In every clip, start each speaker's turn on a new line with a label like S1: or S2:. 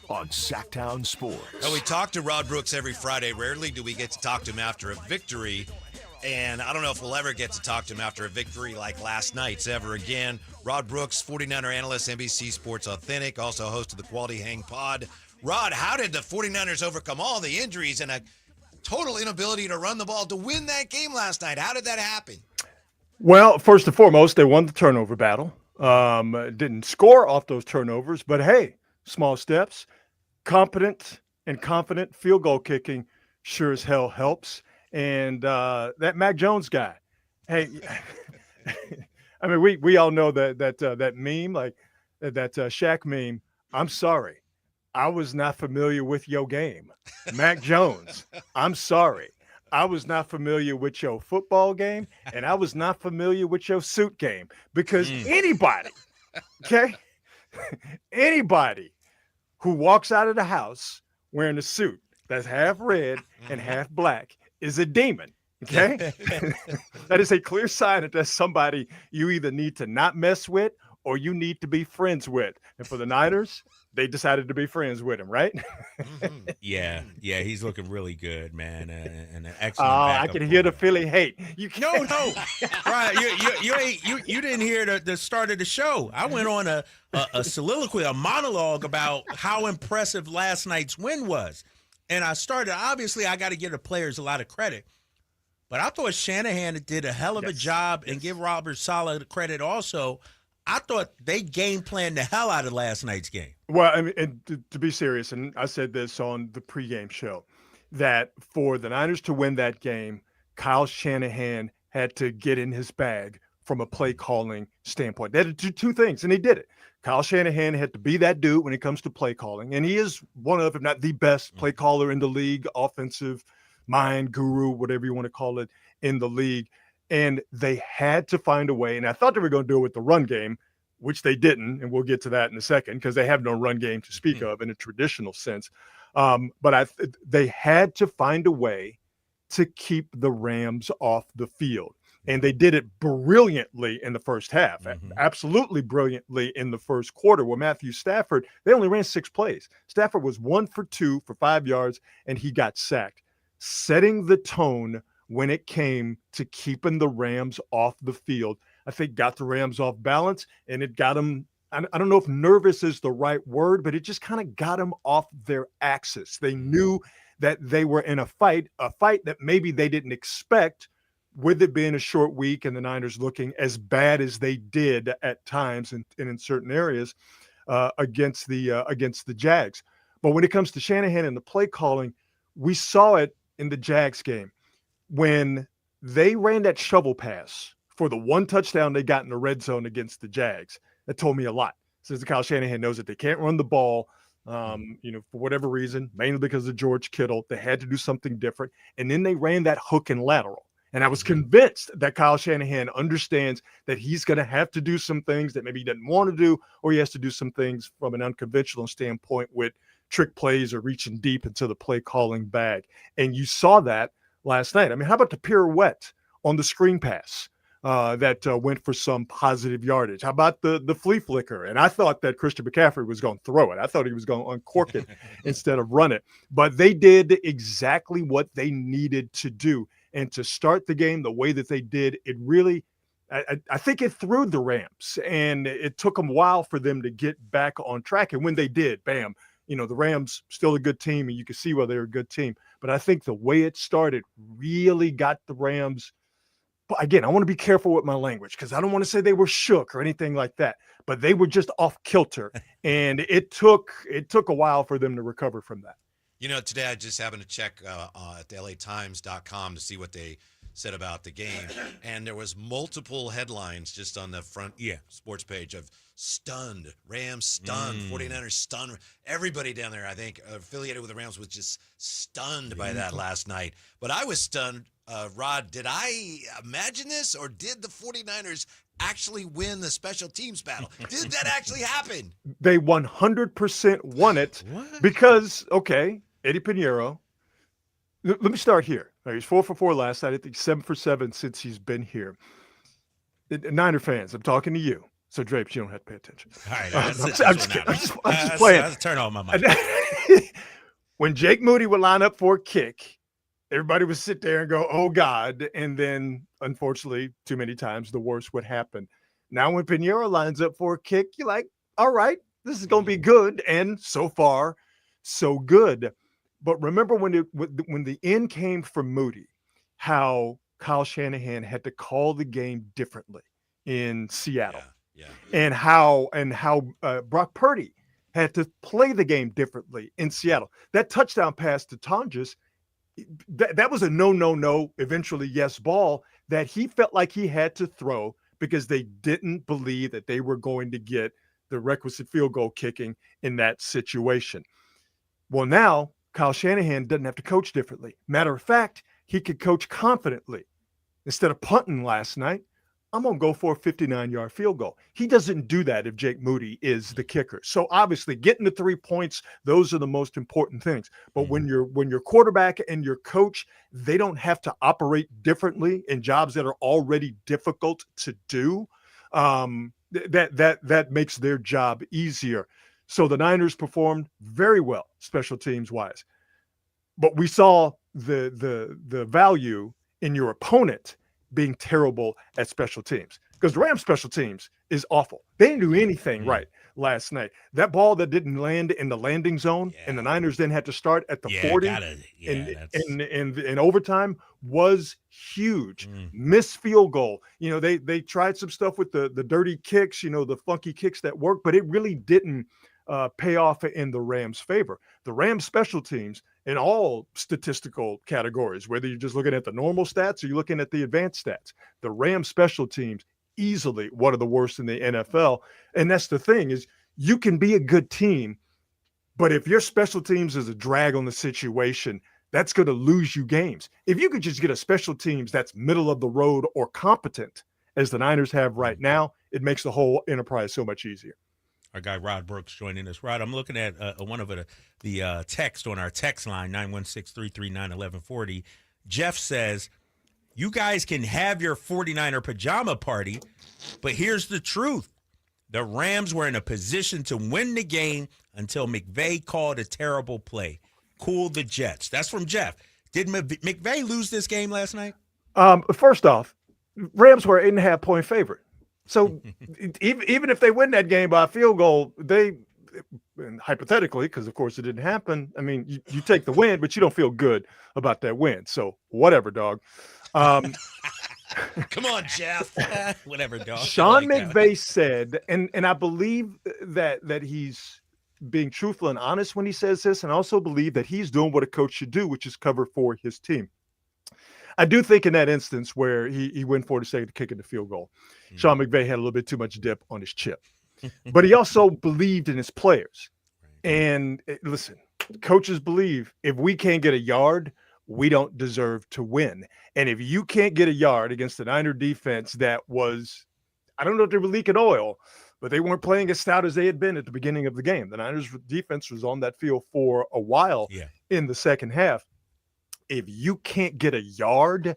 S1: on Sactown Sports.
S2: Well, we talk to Rod Brooks every Friday. Rarely do we get to talk to him after a victory. And I don't know if we'll ever get to talk to him after a victory like last night's ever again. Rod Brooks, 49er analyst, NBC Sports Authentic, also host of the Quality Hang Pod. Rod, how did the 49ers overcome all the injuries and a total inability to run the ball to win that game last night? How did that happen?
S3: Well, first and foremost, they won the turnover battle. Didn't score off those turnovers, but hey, small steps. Competent and confident field goal kicking sure as hell helps. And that Mac Jones guy, hey, I mean, we all know that meme, like that Shaq meme. I'm sorry, I was not familiar with your game, Mac Jones. I'm sorry. I was not familiar with your football game, and I was not familiar with your suit game because anybody, okay, anybody who walks out of the house wearing a suit that's half red and half black is a demon. Okay. That is a clear sign that that's somebody you either need to not mess with or you need to be friends with. And for the Niners, they decided to be friends with him, right?
S4: Yeah, he's looking really good, man, and an
S3: Oh,
S4: excellent
S3: I
S4: backup
S3: can hear the
S4: quarterback.
S3: Philly hate. You
S4: No,
S3: can't.
S4: no, right? You didn't hear the start of the show. I went on a soliloquy, a monologue about how impressive last night's win was, and I started. Obviously, I got to give the players a lot of credit, but I thought Shanahan did a hell of a job, and give Robert Saleh credit also. I thought they game planned the hell out of last night's game.
S3: Well, I mean, and to be serious, and I said this on the pregame show, that for the Niners to win that game, Kyle Shanahan had to get in his bag from a play calling standpoint. They had to do two things, and he did it. Kyle Shanahan had to be that dude when it comes to play calling, and he is one of, if not the best play caller in the league, offensive mind guru, whatever you want to call it, in the league. And they had to find a way, and I thought they were going to do it with the run game, which they didn't, and we'll get to that in a second because they have no run game to speak of in a traditional sense. But they had to find a way to keep the Rams off the field. And they did it brilliantly in the first half, absolutely brilliantly in the first quarter, where Matthew Stafford, they only ran 6 plays. Stafford was 1 for 2 for 5 yards, and he got sacked, setting the tone when it came to keeping the Rams off the field. I think got the Rams off balance, and it got them, I don't know if nervous is the right word, but it just kind of got them off their axis. They knew that they were in a fight that maybe they didn't expect, with it being a short week and the Niners looking as bad as they did at times and in certain areas against the Jags. But when it comes to Shanahan and the play calling, we saw it in the Jags game when they ran that shovel pass for the one touchdown they got in the red zone against the Jags. That told me a lot. Says Kyle Shanahan knows that they can't run the ball, for whatever reason, mainly because of George Kittle. They had to do something different. And then they ran that hook and lateral. And I was convinced that Kyle Shanahan understands that he's going to have to do some things that maybe he doesn't want to do, or he has to do some things from an unconventional standpoint with trick plays or reaching deep into the play calling bag. And you saw that last night. I mean, how about the pirouette on the screen pass that went for some positive yardage? How about the flea flicker? And I thought that Christian McCaffrey was going to throw it. I thought he was going to uncork it instead of run it. But they did exactly what they needed to do. And to start the game the way that they did, it really, I think it threw the Rams. And it took them a while for them to get back on track. And when they did, bam, the Rams still a good team, and you can see why they're a good team. But I think the way it started really got the Rams. But again, I want to be careful with my language because I don't want to say they were shook or anything like that. But they were just off kilter, and it took a while for them to recover from that.
S2: Today I just happened to check at the LATimes.com to see what they said about the game, and there was multiple headlines just on the front sports page of stunned, Rams stunned, 49ers stunned. Everybody down there, I think, affiliated with the Rams was just stunned by that last night. But I was stunned. Rod, did I imagine this, or did the 49ers actually win the special teams battle? Did that actually happen?
S3: They 100% won it because, Eddie Pinheiro. Let me start here. He's 4 for 4 last night. I think 7 for 7 since he's been here. Niner fans, I'm talking to you. So, Drapes, you don't have to pay attention.
S4: All right,
S3: I'm
S4: that's
S3: just-
S4: it.
S3: I'm just kidding. I'm just playing.
S4: Let's turn off my mic.
S3: When Jake Moody would line up for a kick, everybody would sit there and go, oh, God. And then, unfortunately, too many times, the worst would happen. Now, when Pinheiro lines up for a kick, you're like, all right, this is going to be good. And so far, so good. But remember when the end came from Moody, how Kyle Shanahan had to call the game differently in Seattle.
S2: Yeah.
S3: And how Brock Purdy had to play the game differently in Seattle. That touchdown pass to Tonjes, that was a no, eventually yes ball that he felt like he had to throw because they didn't believe that they were going to get the requisite field goal kicking in that situation. Well, now Kyle Shanahan doesn't have to coach differently. Matter of fact, he could coach confidently. Instead of punting last night, I'm going to go for a 59-yard field goal. He doesn't do that if Jake Moody is the kicker. So obviously getting the 3 points, those are the most important things. But when your quarterback and your coach, they don't have to operate differently in jobs that are already difficult to do, that makes their job easier. So the Niners performed very well, special teams wise. But we saw the value in your opponent being terrible at special teams, because the Rams special teams is awful. They didn't do anything right last night. That ball that didn't land in the landing zone and the Niners then had to start at the 40 in overtime was huge. Missed field goal. You know, they tried some stuff with the dirty kicks, you know, the funky kicks that worked, but it really didn't pay off in the Rams' favor. The Rams special teams in all statistical categories, whether you're just looking at the normal stats or you're looking at the advanced stats, the Rams special teams easily one of the worst in the NFL. And that's the thing, is you can be a good team, but if your special teams is a drag on the situation, that's going to lose you games. If you could just get a special teams that's middle of the road or competent, as the Niners have right now, it makes the whole enterprise so much easier.
S4: Our guy Rod Brooks joining us. Rod, I'm looking at one of the text on our text line, 916-339-1140. Jeff says, you guys can have your 49er pajama party, but here's the truth. The Rams were in a position to win the game until McVay called a terrible play. Cool the Jets. That's from Jeff. Did McVay lose this game last night?
S3: First off, Rams were an 8.5-point favorite. So even if they win that game by a field goal, and hypothetically, because of course it didn't happen, I mean, you take the win, but you don't feel good about that win. So whatever, dog.
S2: Come on, Jeff.
S4: Whatever, dog.
S3: Sean McVay said, and I believe that he's being truthful and honest when he says this, and I also believe that he's doing what a coach should do, which is cover for his team. I do think in that instance where he went for the second kick in the field goal, Sean McVay had a little bit too much dip on his chip. But he also believed in his players. And listen, coaches believe if we can't get a yard, we don't deserve to win. And if you can't get a yard against the Niner defense that was, I don't know if they were leaking oil, but they weren't playing as stout as they had been at the beginning of the game. The Niners defense was on that field for a while in the second half. If you can't get a yard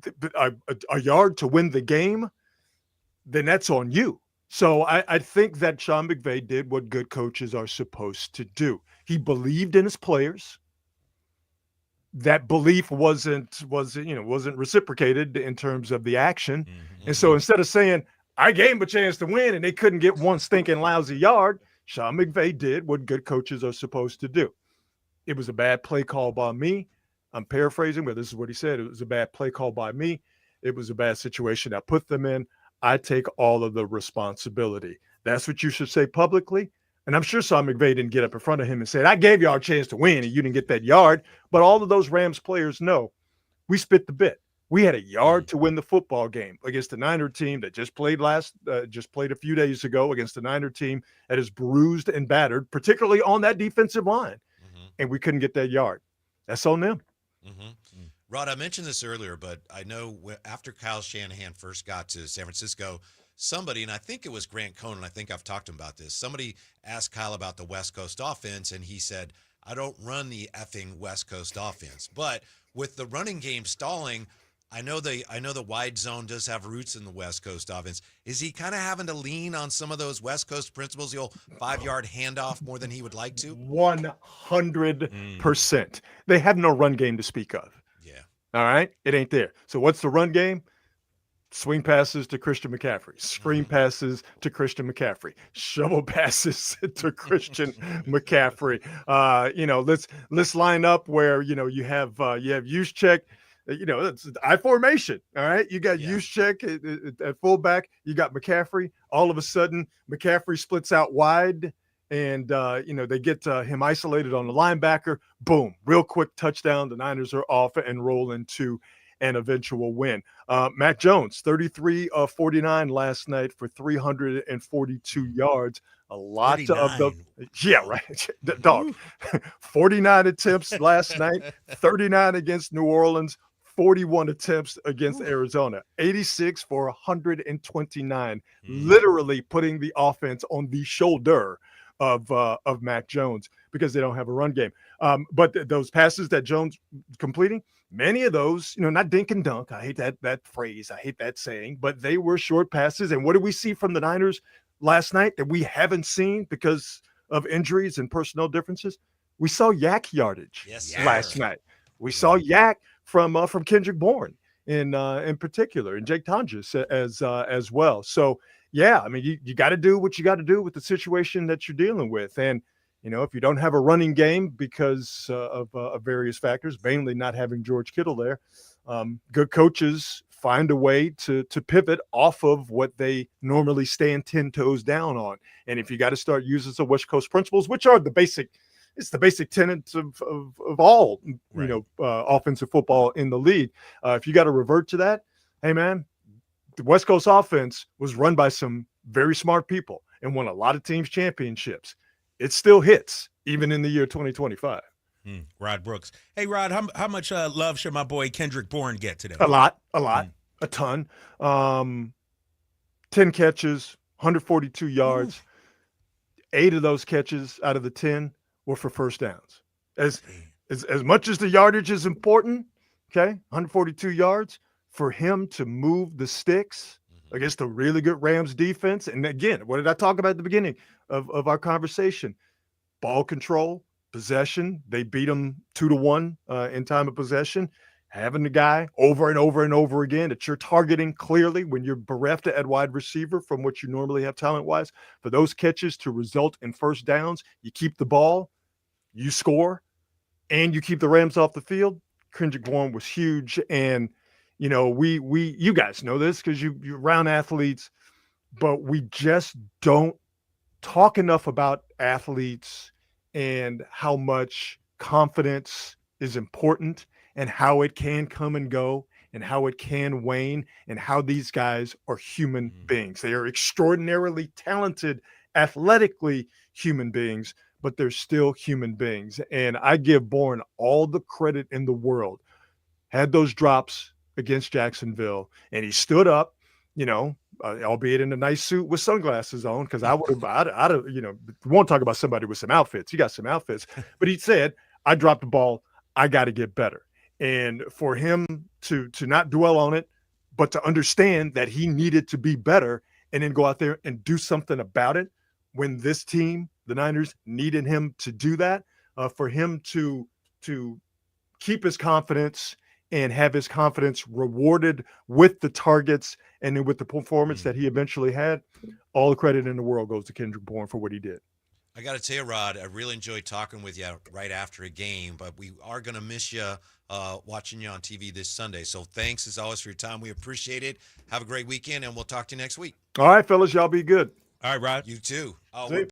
S3: to win the game, then that's on you. So I think that Sean McVay did what good coaches are supposed to do. He believed in his players. That belief wasn't reciprocated in terms of the action. And so instead of saying, I gave him a chance to win and they couldn't get one stinking lousy yard, Sean McVay did what good coaches are supposed to do. It was a bad play call by me. I'm paraphrasing, but this is what he said. It was a bad play call by me. It was a bad situation I put them in. I take all of the responsibility. That's what you should say publicly. And I'm sure Sean McVay didn't get up in front of him and said, I gave y'all a chance to win and you didn't get that yard. But all of those Rams players know we spit the bit. We had a yard to win the football game against the Niner team that just played a few days ago, against the Niner team that is bruised and battered, particularly on that defensive line. And we couldn't get that yard. That's on them.
S2: Rod, I mentioned this earlier, but I know after Kyle Shanahan first got to San Francisco, somebody, and I think it was Grant Cohn, I think I've talked to him about this, somebody asked Kyle about the West Coast offense, and he said, I don't run the effing West Coast offense. But with the running game stalling, I know the wide zone does have roots in the West Coast offense. Is he kind of having to lean on some of those West Coast principles, the old 5-yard handoff more than he would like to?
S3: 100%. They have no run game to speak of.
S2: Yeah.
S3: All right? It ain't there. So what's the run game? Swing passes to Christian McCaffrey, screen passes to Christian McCaffrey, shovel passes to Christian McCaffrey. Let's line up where you have Juszczyk. It's I formation. All right, you got Juszczyk at fullback. You got McCaffrey. All of a sudden, McCaffrey splits out wide, and they get him isolated on the linebacker. Boom! Real quick touchdown. The Niners are off and roll into an eventual win. Mac Jones, 33 of 49 last night for 342 yards. A lot
S4: 49.
S3: of the right. Dog. 49 attempts last night, 39 against New Orleans, 41 attempts against Arizona, 86 for 129, literally putting the offense on the shoulder of Mac Jones because they don't have a run game. But those passes that Jones completing, many of those, not dink and dunk. I hate that phrase. I hate that saying, but they were short passes. And what did we see from the Niners last night that we haven't seen because of injuries and personnel differences? We saw yak yardage last night. We saw yak from Kendrick Bourne in particular, and Jake Tonjes as well. So yeah, I mean, you got to do what you got to do with the situation that you're dealing with. And, if you don't have a running game because of various factors, mainly not having George Kittle there, good coaches find a way to pivot off of what they normally stand 10 toes down on. And if you got to start using some West Coast principles, which are the basic tenets of all, offensive football in the league. If you got to revert to that, hey, man, the West Coast offense was run by some very smart people and won a lot of teams championships. It still hits even in the year 2025.
S4: Rod Brooks. Hey, Rod, how much love should my boy Kendrick Bourne get today?
S3: A lot, a ton. 10 catches, 142 yards. 8 of those catches out of the 10 were for first downs. As much as the yardage is important, okay, 142 yards, for him to move the sticks against a really good Rams defense. And again, what did I talk about at the beginning of our conversation? Ball control, possession. They beat them 2-1 in time of possession. Having the guy over and over and over again that you're targeting clearly when you're bereft at wide receiver from what you normally have talent-wise, for those catches to result in first downs, you keep the ball, you score, and you keep the Rams off the field. Kendrick Bourne was huge. And you guys know this because you're around athletes, but we just don't talk enough about athletes and how much confidence is important and how it can come and go and how it can wane and how these guys are human beings. They are extraordinarily talented, athletically human beings, but they're still human beings. And I give Bourne all the credit in the world. Had those drops against Jacksonville, and he stood up, albeit in a nice suit with sunglasses on, because I'd have, won't talk about somebody with some outfits. You got some outfits, but he said, I dropped the ball. I got to get better. And for him to not dwell on it, but to understand that he needed to be better and then go out there and do something about it when this team, the Niners, needed him to do that, for him to keep his confidence and have his confidence rewarded with the targets and then with the performance that he eventually had. All the credit in the world goes to Kendrick Bourne for what he did.
S2: I got to tell you, Rod, I really enjoyed talking with you right after a game, but we are going to miss you watching you on TV this Sunday. So thanks, as always, for your time. We appreciate it. Have a great weekend, and we'll talk to you next week.
S3: All right, fellas, y'all be good.
S4: All right, Rod.
S2: You too.
S3: See you.